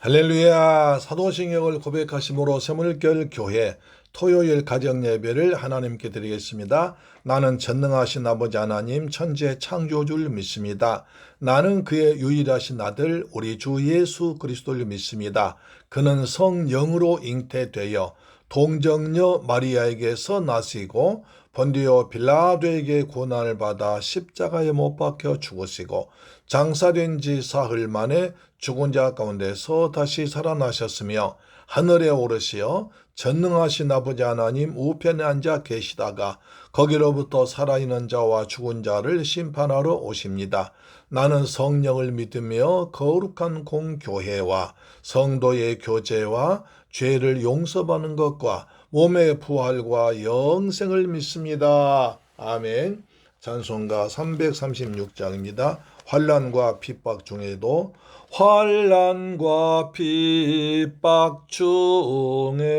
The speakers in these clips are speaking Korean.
할렐루야. 사도신경을 고백하심으로 새물결 교회 토요일 가정 예배를 하나님께 드리겠습니다. 나는 전능하신 아버지 하나님 천지의 창조주를 믿습니다. 나는 그의 유일하신 아들 우리 주 예수 그리스도를 믿습니다. 그는 성령으로 잉태되어 동정녀 마리아에게서 나시고 본디오 빌라도에게 고난을 받아 십자가에 못 박혀 죽으시고 장사된 지 사흘 만에 죽은 자 가운데서 다시 살아나셨으며 하늘에 오르시어 전능하신 아버지 하나님 우편에 앉아 계시다가 거기로부터 살아있는 자와 죽은 자를 심판하러 오십니다. 나는 성령을 믿으며 거룩한 공교회와 성도의 교제와 죄를 용서받는 것과 몸의 부활과 영생을 믿습니다. 아멘. 찬송가 336장입니다. 환난과 핍박 중에도 환난과 핍박 중에도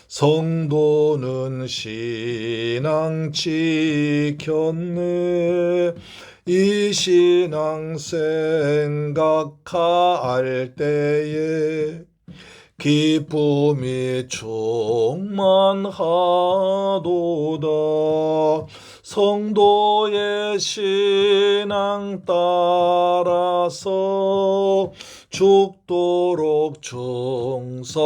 성도는 신앙 지켰네. 이 신앙 생각할 때에 기쁨이 충만하도다. 성도의 신앙 따라서 죽도록 충성하겠네.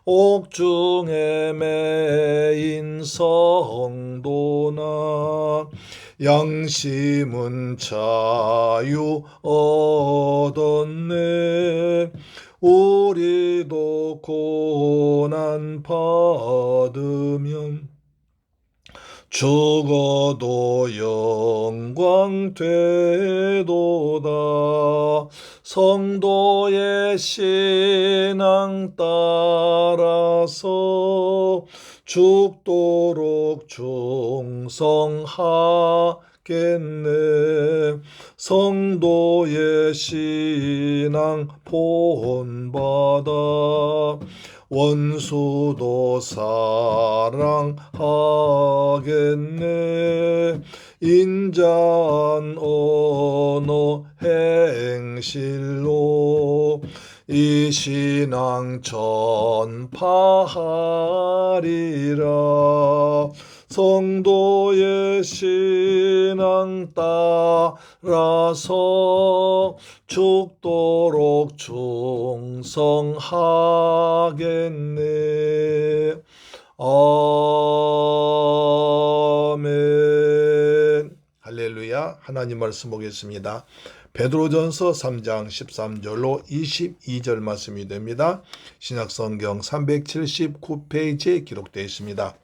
옥중에 매인 성도나 양심은 자유 얻었네. 우리도 고난 받으면 죽어도 영광 되도다. 성도의 신앙 따라서 죽도록 충성하겠네. 성도의 신앙 본받아 원수도 사랑하겠네. 인자한 언어 행실로 이 신앙 전파하리라. 성도의 신앙 따라서 죽도록 충성하겠네. 아멘. 할렐루야. 하나님 말씀 보겠습니다. 베드로전서 3장 13절로 22절 말씀이 됩니다. 신약성경 379페이지에 기록되어 있습니다.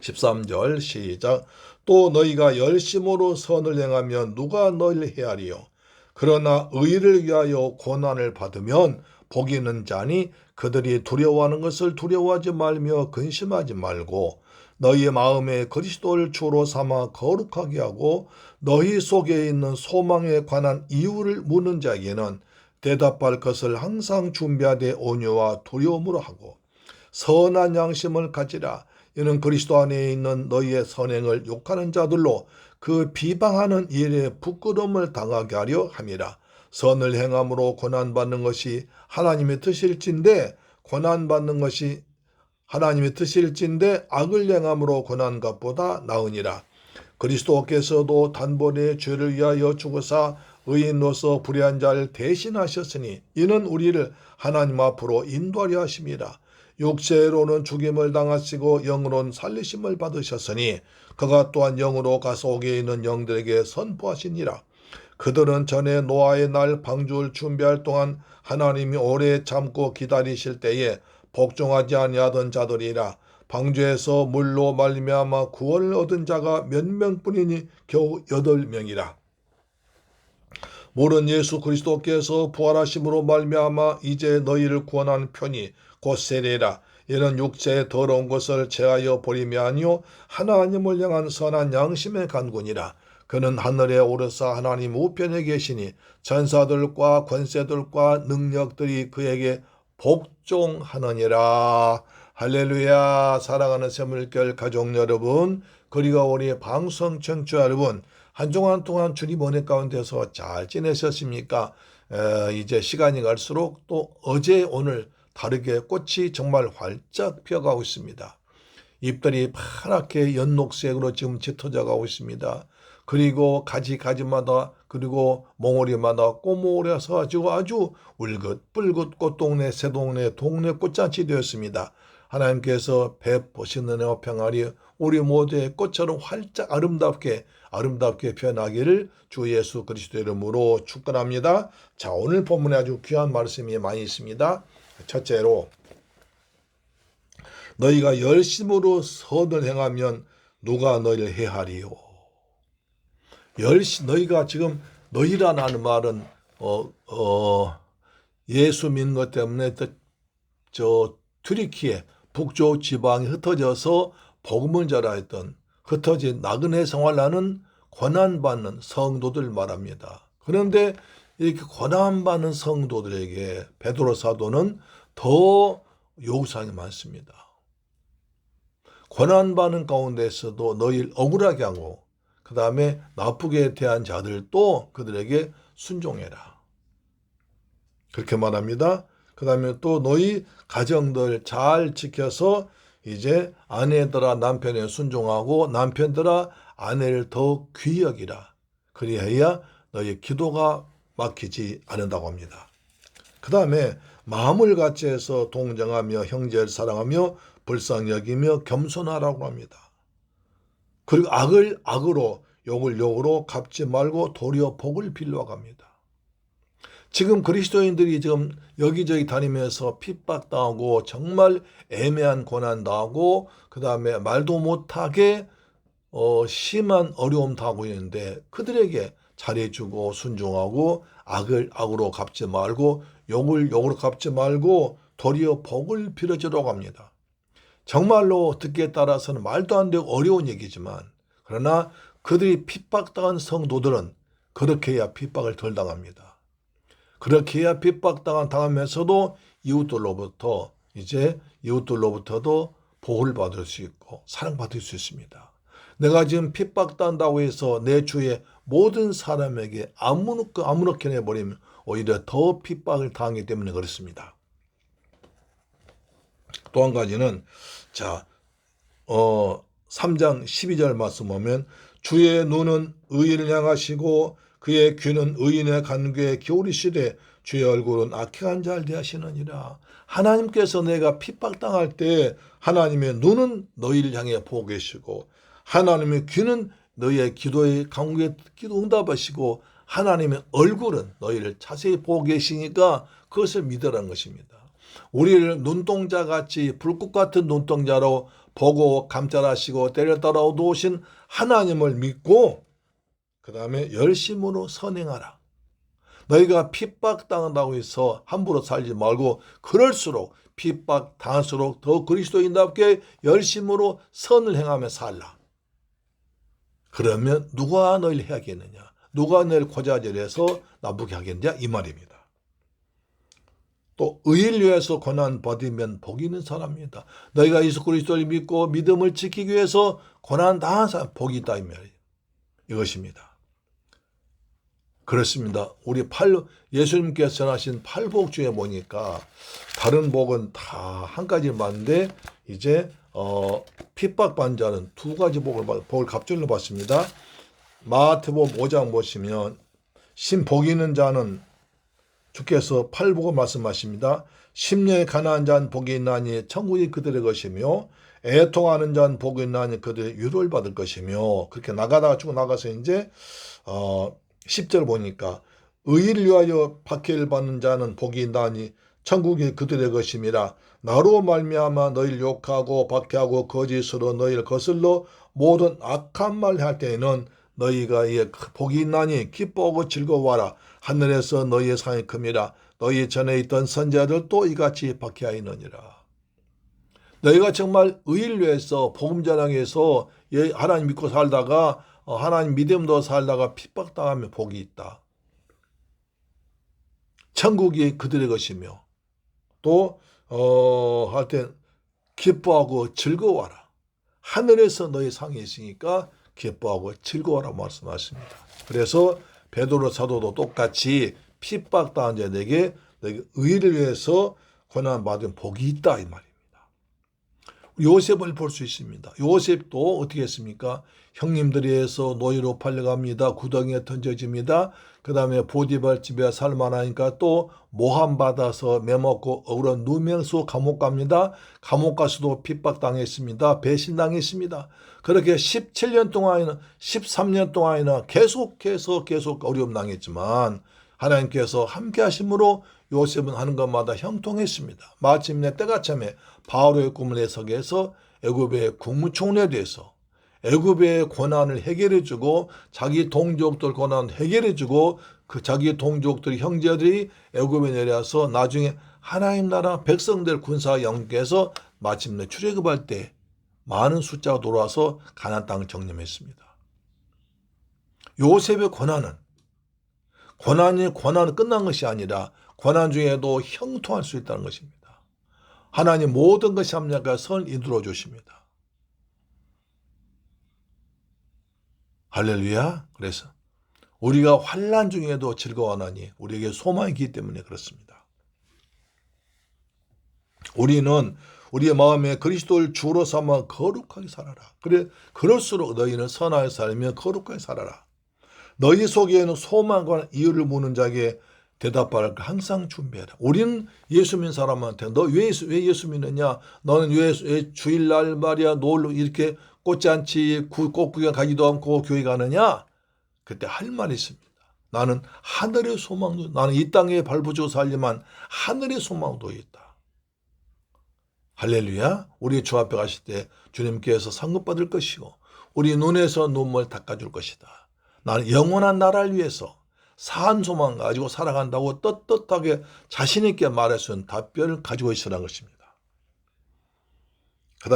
13절 시작. 또 너희가 열심으로 선을 행하면 누가 너희를 헤아리요. 그러나 의를 위하여 고난을 받으면 복이 있는 자니 그들이 두려워하는 것을 두려워하지 말며 근심하지 말고 너희의 마음에 그리스도를 주로 삼아 거룩하게 하고 너희 속에 있는 소망에 관한 이유를 묻는 자에게는 대답할 것을 항상 준비하되 온유와 두려움으로 하고 선한 양심을 가지라. 이는 그리스도 안에 있는 너희의 선행을 욕하는 자들로 그 비방하는 일에 부끄러움을 당하게 하려 함이라. 선을 행함으로 고난받는 것이 하나님의 뜻일진데 악을 행함으로 고난 것보다 나으니라. 그리스도께서도 단번에 죄를 위하여 죽으사 의인으로서 불의한 자를 대신하셨으니 이는 우리를 하나님 앞으로 인도하려 하심이라. 육체로는 죽임을 당하시고 영으로는 살리심을 받으셨으니 그가 또한 영으로 가속에 있는 영들에게 선포하시니라. 그들은 전에 노아의 날 방주를 준비할 동안 하나님이 오래 참고 기다리실 때에 복종하지 아니하던 자들이라. 방주에서 물로 말미암아 구원을 얻은 자가 몇 명뿐이니 겨우 8명이라. 모른 예수 그리스도께서 부활하심으로 말미암아 이제 너희를 구원하는 편이 곧 세례라. 이는 육체의 더러운 것을 제하여 버림이 아니요 하나님을 향한 선한 양심의 간구니라. 그는 하늘에 오르사 하나님 우편에 계시니 전사들과 권세들과 능력들이 그에게 복종하느니라. 할렐루야. 사랑하는 새물결 가족 여러분, 그리고 우리 방송 청취자 여러분, 한 주간 동안 주님 은혜 가운데서 잘 지내셨습니까? 이제 시간이 갈수록 또 어제 오늘 다르게 꽃이 정말 활짝 피어가고 있습니다. 잎들이 파랗게 연녹색으로 지금 짙어져 가고 있습니다. 그리고 가지마다 그리고 몽우리마다 꼬모리가 서가지고 아주 울긋불긋 꽃동네 새동네 동네 꽃잔치 되었습니다. 하나님께서 베푸시는 은혜와 평안이 우리 모두의 꽃처럼 활짝 아름답게 피어나기를 주 예수 그리스도 이름으로 축원합니다. 자, 오늘 본문에 아주 귀한 말씀이 많이 있습니다. 첫째로 너희가 열심으로 선을 행하면 누가 너희를 해하리요. 너희가 지금 너희라는 말은 예수 믿는 것 때문에 저 튀르키예 북쪽 지방에 흩어져서 복음을 전하였던 흩어진 나그네 생활을 하는 고난받는 성도들 말합니다. 그런데 이렇게 고난받는 성도들에게 베드로 사도는 더 요구사항이 많습니다. 고난받는 가운데서도 너희를 억울하게 하고 그 다음에 나쁘게 대한 자들도 그들에게 순종해라. 그렇게 말합니다. 그 다음에 또 너희 가정들 잘 지켜서 이제 아내들아 남편에 순종하고 남편들아 아내를 더 귀히 여기라. 그리하여 너희 기도가 막히지 않는다고 합니다. 그 다음에 마음을 같이 해서 동정하며 형제를 사랑하며 불쌍히 여기며 겸손하라고 합니다. 그리고 악을 악으로 욕을 욕으로 갚지 말고 도리어 복을 빌려고 합니다. 지금 그리스도인들이 지금 여기저기 다니면서 핍박당하고 정말 애매한 고난당하고 그 다음에 말도 못하게 심한 어려움 당하고 있는데 그들에게 잘해주고 순종하고 악을 악으로 갚지 말고 욕을 욕으로 갚지 말고 도리어 복을 빌어주라고 합니다. 정말로 듣기에 따라서는 말도 안 되고 어려운 얘기지만 그러나 그들이 핍박당한 성도들은 그렇게 해야 핍박을 덜 당합니다. 그렇게 해야 핍박당하면서도 이웃들로부터도 복을 받을 수 있고 사랑받을 수 있습니다. 내가 지금 핍박당한다고 해서 내 주위의 모든 사람에게 아무렇게 내버리면 오히려 더 핍박을 당하기 때문에 그렇습니다. 또 한 가지는 3장 12절 말씀 보면 주의 눈은 의인을 향하시고 그의 귀는 의인의 간구에 기울이시되 주의 얼굴은 악행한 자를 대하시느니라. 하나님께서 내가 핍박당할 때 하나님의 눈은 너희를 향해 보고 계시고 하나님의 귀는 너희의 기도의 간구에 기도 응답하시고 하나님의 얼굴은 너희를 자세히 보고 계시니까 그것을 믿으라는 것입니다. 우리를 눈동자같이 불꽃 같은 눈동자로 보고 감찰하시고 때려 도우신 하나님을 믿고 그 다음에 열심으로 선행하라. 너희가 핍박당한다고 해서 함부로 살지 말고 그럴수록 핍박당할수록 더 그리스도인답게 열심으로 선을 행하며 살라. 그러면 누가 너희를 해하겠느냐? 누가 너희를 고자질해서 나쁘게 하겠느냐? 이 말입니다. 또 의를 위해서 고난 받으면 복이 있는 사람입니다. 너희가 예수 그리스도를 믿고 믿음을 지키기 위해서 고난 당한 사람 복이 있다 이 말이에요. 이것입니다. 그렇습니다. 우리 예수님께서 전하신 팔복 중에 보니까 다른 복은 다 한 가지 맞는데 이제 핍박받는 자는 두 가지 복을 갑절로 받습니다. 마태복음 5장 보시면 복이 있는 자는 주께서 팔복을 말씀하십니다. 심령이 가난한 자는 복이 있나니 천국이 그들의 것이며 애통하는 자는 복이 있나니 그들의 위로를 받을 것이며 그렇게 쭉 나가서 이제 10절 보니까 의를 위하여 박해를 받는 자는 복이 있나니 천국이 그들의 것임이라. 나로 말미암아 너희를 욕하고 박해하고 거짓으로 너희를 거슬러 모든 악한 말 할 때에는 너희가 복이 있나니 기뻐하고 즐거워하라. 하늘에서 너희의 상이 큼이라. 너희 전에 있던 선지자들도 이같이 박해하였느니라. 너희가 정말 의를 위해서 복음 전하기 위해서 하나님 믿고 살다가 하나님 믿음도 살다가 핍박당하면 복이 있다. 천국이 그들의 것이며 또 하여튼 기뻐하고 즐거워하라. 하늘에서 너희 상이 있으니까 기뻐하고 즐거워라 말씀하십니다. 그래서 베드로 사도도 똑같이 핍박당한 자에게 너희 의를 위해서 고난받은 복이 있다 이 말입니다. 요셉을 볼 수 있습니다. 요셉도 어떻게 했습니까? 형님들에 의해서 노예로 팔려갑니다. 구덩이에 던져집니다. 그 다음에 보디발 집에 살만하니까 또 모함 받아서 매먹고 억울한 누명수 감옥 갑니다. 감옥 가서도 핍박당했습니다. 배신당했습니다. 그렇게 17년 동안이나 13년 동안이나 계속해서 어려움 당했지만 하나님께서 함께 하심으로 요셉은 하는 것마다 형통했습니다. 마침내 때가 참에 바로의 꿈을 해석해 해서 애굽의 국무총리에 대해서 애굽의 고난을 해결해주고 자기 동족들 고난 해결해주고 그 자기 동족들 형제들이 애굽에 내려와서 나중에 하나님 나라 백성들 군사 영께서 마침내 출애굽할 때 많은 숫자가 돌아와서 가나안 땅을 정림했습니다. 요셉의 고난은 끝난 것이 아니라 고난 중에도 형통할 수 있다는 것입니다. 하나님 모든 것이 합력하여 선을 이루어 주십니다. 할렐루야. 그래서 우리가 환난 중에도 즐거워하나니 우리에게 소망이 있기 때문에 그렇습니다. 우리는 우리의 마음에 그리스도를 주로 삼아 거룩하게 살아라. 그럴수록 너희는 선하게 살며 거룩하게 살아라. 너희 속에는 소망과 이유를 묻는 자에게 대답할 걸 항상 준비해라. 우리는 예수 믿는 사람한테 너 왜 예수 믿느냐? 너는 왜 주일날 말이야 놀러 이렇게 꽃잔치 꽃구경 가기도 않고 교회 가느냐? 그때 할 말이 있습니다. 나는 하늘의 소망도 나는 이 땅에 발부지고 살지만 하늘의 소망도 있다. 할렐루야. 우리 주 앞에 가실 때 주님께서 상급받을 것이고 우리 눈에서 눈물 닦아줄 것이다. 나는 영원한 나라를 위해서 산 소망 가지고 살아간다고 떳떳하게 자신있게 말할 수 있는 답변을 가지고 있으라는 것입니다.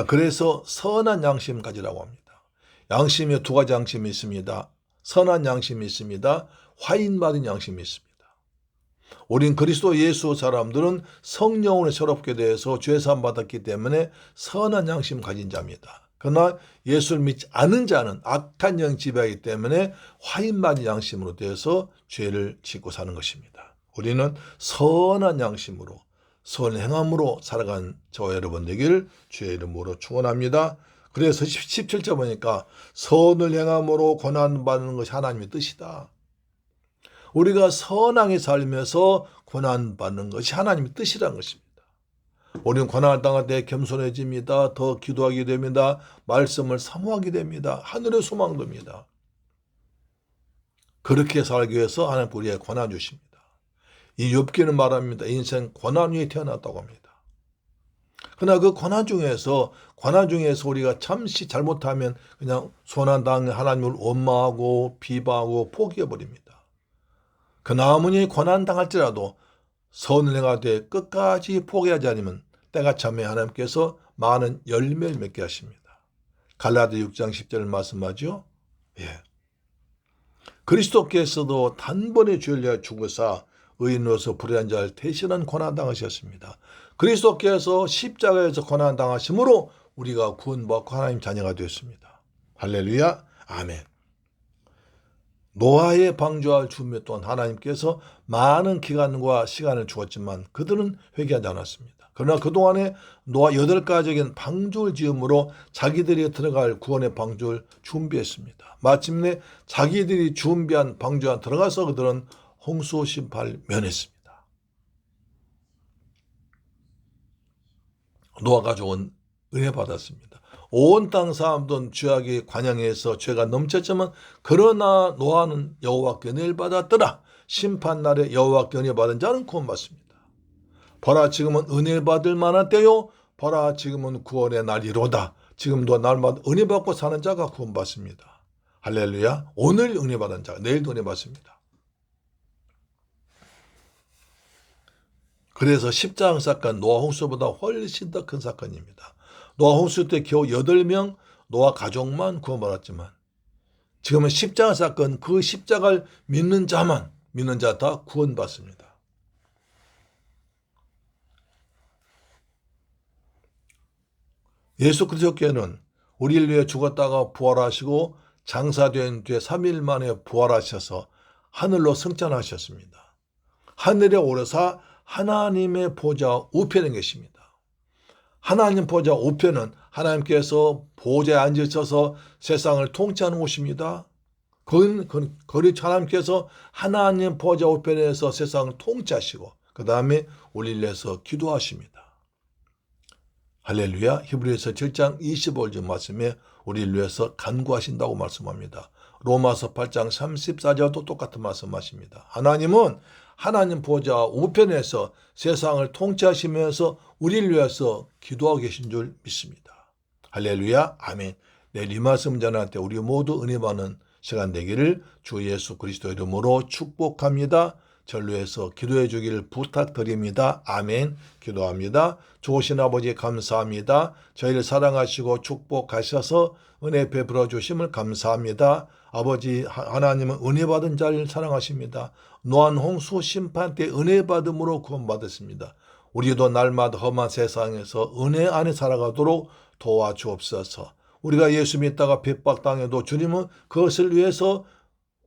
그래서 선한 양심 가지라고 합니다. 양심에 두 가지 양심이 있습니다. 선한 양심이 있습니다. 화인받은 양심이 있습니다. 우린 그리스도 예수 사람들은 성령으로 새롭게 되어서 죄사함 받았기 때문에 선한 양심 가진 자입니다. 그러나 예수를 믿지 않은 자는 악한 영 지배하기 때문에 화인받은 양심으로 되어서 죄를 짓고 사는 것입니다. 우리는 선한 양심으로 선을 행함으로 살아간 저와 여러분 되기를 주의 이름으로 축원합니다. 그래서 17절 보니까 선을 행함으로 고난받는 것이 하나님의 뜻이다. 우리가 선하게 살면서 고난받는 것이 하나님의 뜻이라는 것입니다. 우리는 고난을 당할 때 겸손해집니다. 더 기도하게 됩니다. 말씀을 사모하게 됩니다. 하늘의 소망도입니다. 그렇게 살기 위해서 하나님 우리에게 고난 주십니다. 이 욥기는 말합니다. 인생 고난 위에 태어났다고 합니다. 그러나 그 고난 중에서 우리가 잠시 잘못하면 그냥 고난당한 하나님을 원망하고 비방하고 포기해버립니다. 그 아무리 고난당할지라도 선을 행하되 끝까지 포기하지 않으면 때가 참에 하나님께서 많은 열매를 맺게 하십니다. 갈라디아 6장 10절을 말씀하죠. 예. 그리스도께서도 단번에 죄를 위하여 죽으사 의인으로서 불의한 자를 대신한 고난당하셨습니다. 그리스도께서 십자가에서 고난당하심으로 우리가 구원받고 하나님 자녀가 되었습니다. 할렐루야. 아멘. 노아의 방주할 준비 또한 하나님께서 많은 기간과 시간을 주었지만 그들은 회개하지 않았습니다. 그러나 그동안에 노아 8가족인 방주를 지음으로 자기들이 들어갈 구원의 방주를 준비했습니다. 마침내 자기들이 준비한 방주 안에 들어가서 그들은 홍수 심판을 면했습니다. 노아 가족은 은혜 받았습니다. 온 땅 사람들은 죄악의 관영에서 죄가 넘쳤지만 그러나 노아는 여호와께 은혜를 받았더라. 심판날에 여호와께 은혜 받은 자는 구원받습니다. 보라 지금은 은혜 받을 만한 때요. 보라 지금은 구원의 날이로다. 지금도 날마다 은혜 받고 사는 자가 구원받습니다. 할렐루야. 오늘 은혜 받은 자 내일도 은혜 받습니다. 그래서 십자가 사건 노아 홍수보다 훨씬 더 큰 사건입니다. 노아 홍수 때 겨우 8명 노아 가족만 구원받았지만 지금은 십자가 사건 그 십자가를 믿는 자 다 구원받습니다. 예수 그리스도께는 우리를 위해 죽었다가 부활하시고 장사된 뒤에 3일 만에 부활하셔서 하늘로 승천하셨습니다. 하늘에 오르사 하나님의 보좌 우편에 계십니다. 하나님 보좌 우편은 하나님께서 보좌에 앉으셔서 세상을 통치하는 곳입니다. 그건 하나님께서 하나님 보좌 우편에서 세상을 통치하시고 그 다음에 우리를 위해서 기도하십니다. 할렐루야. 히브리서 7장 25절 말씀에 우리를 위해서 간구하신다고 말씀합니다. 로마서 8장 34절도 똑같은 말씀하십니다. 하나님은 하나님 보좌 우편에서 세상을 통치하시면서 우리를 위해서 기도하고 계신 줄 믿습니다. 할렐루야. 아멘. 내일 이 말씀 전할 때 우리 모두 은혜 받는 시간 되기를 주 예수 그리스도 이름으로 축복합니다. 저를 위해서 기도해 주기를 부탁드립니다. 아멘. 기도합니다. 좋으신 아버지 감사합니다. 저희를 사랑하시고 축복하셔서 은혜 베풀어 주심을 감사합니다. 아버지 하나님은 은혜 받은 자를 사랑하십니다. 노한 홍수 심판 때 은혜 받음으로 구원받았습니다. 우리도 날마다 험한 세상에서 은혜 안에 살아가도록 도와주옵소서. 우리가 예수 믿다가 핍박당해도 주님은 그것을 위해서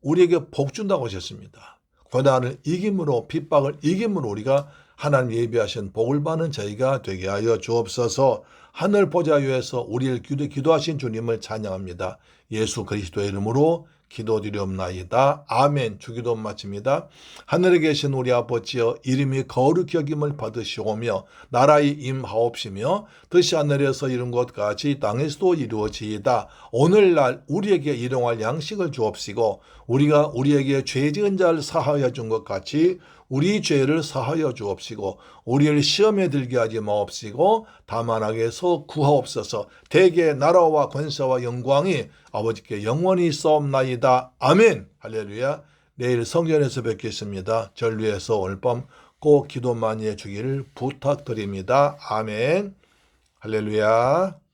우리에게 복 준다고 하셨습니다. 고난을 이김으로 핍박을 이김으로 우리가 하나님 예비하신 복을 받는 저희가 되게 하여 주옵소서. 하늘 보좌 위에서 우리를 기도하신 주님을 찬양합니다. 예수 그리스도의 이름으로 기도드리옵나이다. 아멘. 주기도 마칩니다. 하늘에 계신 우리 아버지여 이름이 거룩히 여김을 받으시오며 나라의 임하옵시며 뜻이 하늘에서 이룬 것 같이 땅에서도 이루어지이다. 오늘날 우리에게 일용할 양식을 주옵시고 우리가 우리에게 죄 지은 자를 사하여 준 것 같이 우리 죄를 사하여 주옵시고 우리를 시험에 들게 하지 마옵시고 다만 악에서 구하옵소서. 대개 나라와 권세와 영광이 아버지께 영원히 있사옵나이다. 아멘. 할렐루야. 내일 성전에서 뵙겠습니다. 절 위해서 오늘 밤 꼭 기도 많이 해주기를 부탁드립니다. 아멘. 할렐루야.